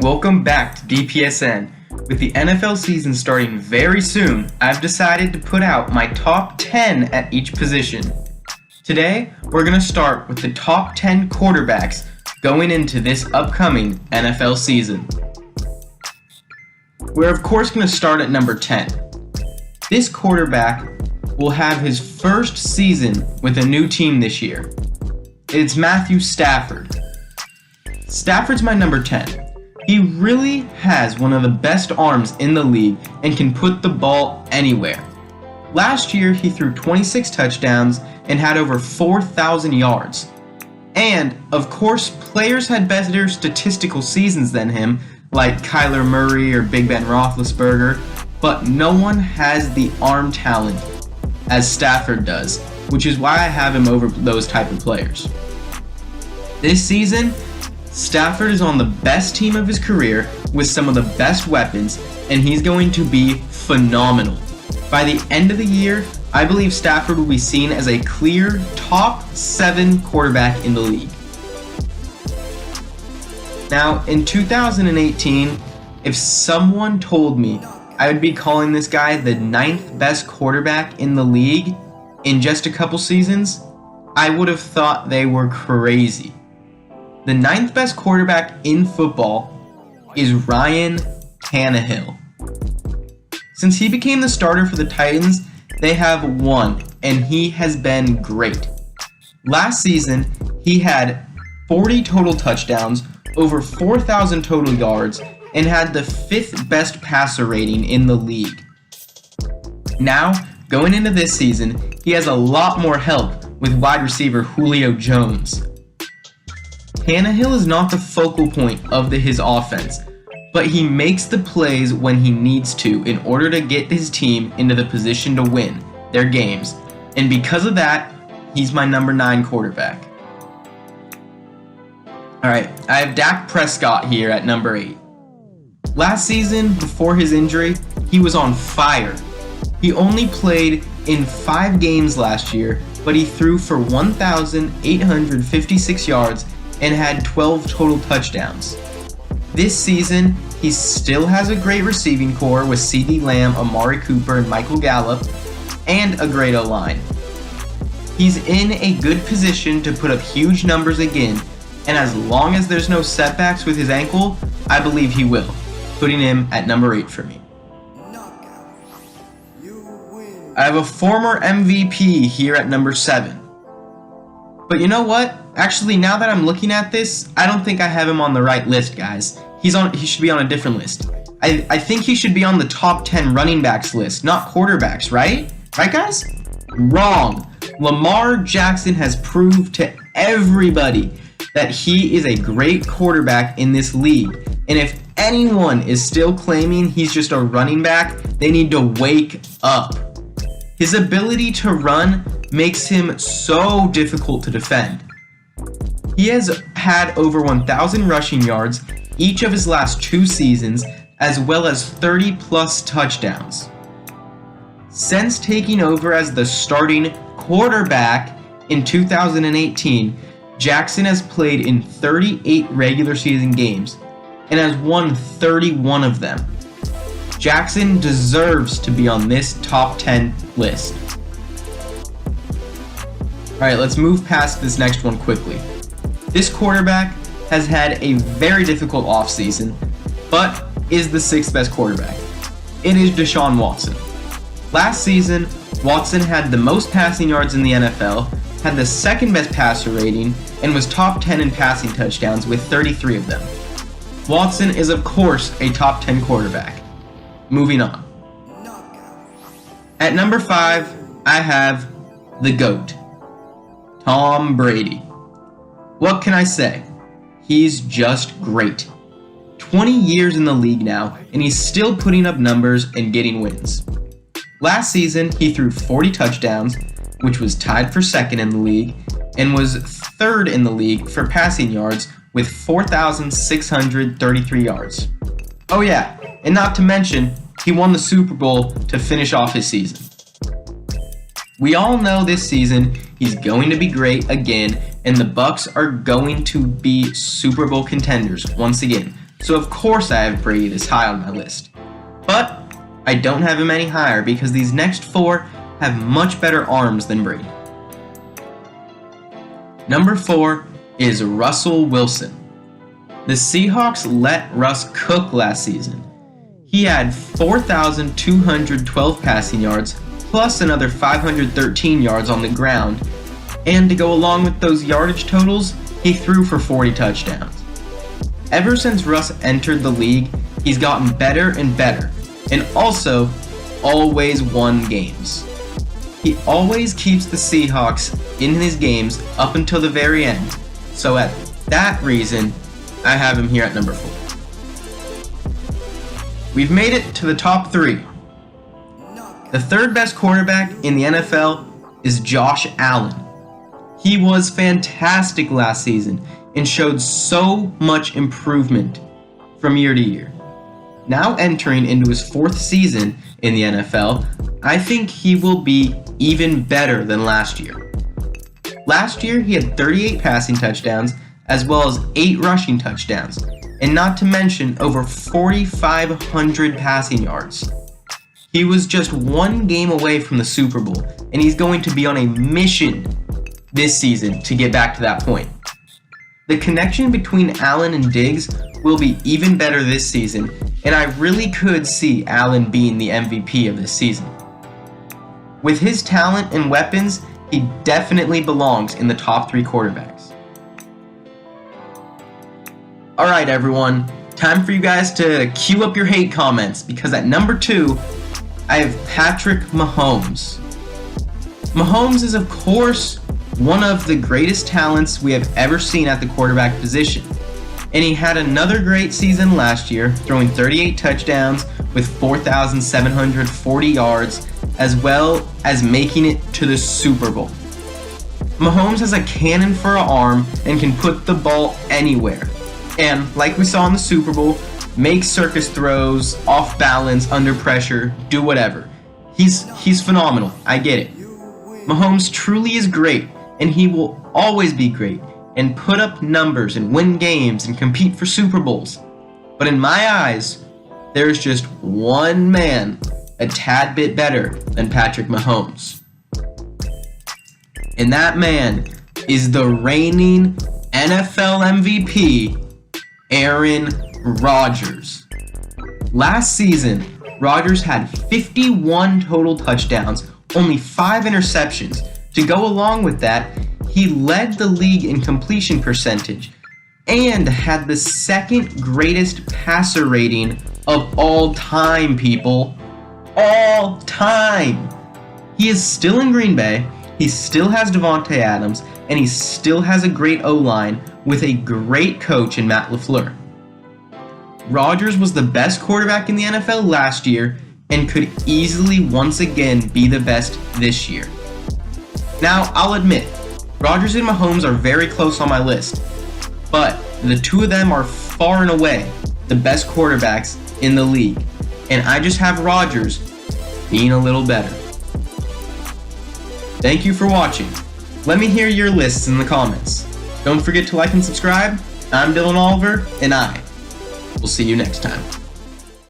welcome back to DPSN. With the NFL season starting very soon, I've decided to put out my top 10 at each position. Today, we're going to start with the top 10 quarterbacks going into this upcoming NFL season. We're of course going to start at number 10. This quarterback will have his first season with a new team this year. It's Matthew Stafford. Stafford's my number 10. He really has one of the best arms in the league and can put the ball anywhere. Last year, he threw 26 touchdowns and had over 4,000 yards. And, of course, players had better statistical seasons than him, like Kyler Murray or Big Ben Roethlisberger, but no one has the arm talent as Stafford does, which is why I have him over those type of players. This season, Stafford is on the best team of his career with some of the best weapons, and he's going to be phenomenal. By the end of the year, I believe Stafford will be seen as a clear top 7 quarterback in the league. Now, in 2018, if someone told me I would be calling this guy the 9th best quarterback in the league in just a couple seasons, I would have thought they were crazy. The 9th best quarterback in football is Ryan Tannehill. Since he became the starter for the Titans, they have won, and he has been great. Last season, he had 40 total touchdowns, over 4,000 total yards, and had the 5th best passer rating in the league. Now, going into this season, he has a lot more help with wide receiver Julio Jones. Tannehill is not the focal point of his offense, but he makes the plays when he needs to in order to get his team into the position to win their games, and because of that, he's my number 9 quarterback. Alright, I have Dak Prescott here at number 8. Last season, before his injury, he was on fire. He only played in 5 games last year, but he threw for 1,856 yards and had 12 total touchdowns. This season, he still has a great receiving core with CeeDee Lamb, Amari Cooper, and Michael Gallup, and a great O-line. He's in a good position to put up huge numbers again, and as long as there's no setbacks with his ankle, I believe he will, putting him at number 8 for me. I have a former MVP here at number 7. But you know what? Actually, now that I'm looking at this, I don't think I have him on the right list, guys. He should be on a different list. I think he should be on the top 10 running backs list, not quarterbacks, right? Right, guys? Wrong. Lamar Jackson has proved to everybody that he is a great quarterback in this league. And if anyone is still claiming he's just a running back, they need to wake up. His ability to run makes him so difficult to defend. He has had over 1,000 rushing yards each of his last 2 seasons, as well as 30 plus touchdowns. Since taking over as the starting quarterback in 2018, Jackson has played in 38 regular season games and has won 31 of them. Jackson deserves to be on this top 10 list. Alright, let's move past this next one quickly. This quarterback has had a very difficult offseason, but is the 6th best quarterback. It is Deshaun Watson. Last season, Watson had the most passing yards in the NFL, had the 2nd best passer rating, and was top 10 in passing touchdowns with 33 of them. Watson is of course a top 10 quarterback. Moving on. At number 5, I have the GOAT, Tom Brady. What can I say? He's just great. 20 years in the league now, and he's still putting up numbers and getting wins. Last season, he threw 40 touchdowns, which was tied for 2nd in the league, and was 3rd in the league for passing yards with 4,633 yards. Oh yeah, and not to mention, he won the Super Bowl to finish off his season. We all know this season he's going to be great again, and the Bucs are going to be Super Bowl contenders once again, so of course I have Brady this high on my list. But I don't have him any higher because these next 4 have much better arms than Brady. Number 4 is Russell Wilson. The Seahawks let Russ cook last season. He had 4,212 passing yards, plus another 513 yards on the ground, and to go along with those yardage totals, he threw for 40 touchdowns. Ever since Russ entered the league, he's gotten better and better, and also always won games. He always keeps the Seahawks in his games up until the very end, so at that reason, I have him here at number 4. We've made it to the top 3. The third best quarterback in the NFL is Josh Allen. He was fantastic last season and showed so much improvement from year to year. Now entering into his 4th season in the NFL, I think he will be even better than last year. Last year, he had 38 passing touchdowns as well as 8 rushing touchdowns, and not to mention over 4,500 passing yards. He was just 1 game away from the Super Bowl, and he's going to be on a mission this season to get back to that point. The connection between Allen and Diggs will be even better this season, and I really could see Allen being the MVP of this season. With his talent and weapons, he definitely belongs in the top 3 quarterbacks. Alright everyone, time for you guys to queue up your hate comments, because at number 2, I have Patrick Mahomes. Mahomes is of course one of the greatest talents we have ever seen at the quarterback position, and he had another great season last year, throwing 38 touchdowns with 4,740 yards, as well as making it to the Super Bowl. Mahomes has a cannon for an arm and can put the ball anywhere. And, like we saw in the Super Bowl, make circus throws, off balance, under pressure, do whatever. He's phenomenal, I get it. Mahomes truly is great, and he will always be great, and put up numbers and win games and compete for Super Bowls. But in my eyes, there's just one man a tad bit better than Patrick Mahomes. And that man is the reigning NFL MVP, Aaron Rodgers. Last season, Rodgers had 51 total touchdowns, only 5 interceptions. To go along with that, he led the league in completion percentage and had the 2nd greatest passer rating of all time, people. All time! He is still in Green Bay, he still has Devontae Adams, and he still has a great O-line with a great coach in Matt LaFleur. Rodgers was the best quarterback in the NFL last year and could easily once again be the best this year. Now, I'll admit, Rodgers and Mahomes are very close on my list, but the 2 of them are far and away the best quarterbacks in the league, and I just have Rodgers being a little better. Thank you for watching. Let me hear your lists in the comments. Don't forget to like and subscribe. I'm Dylan Oliver, and I will see you next time.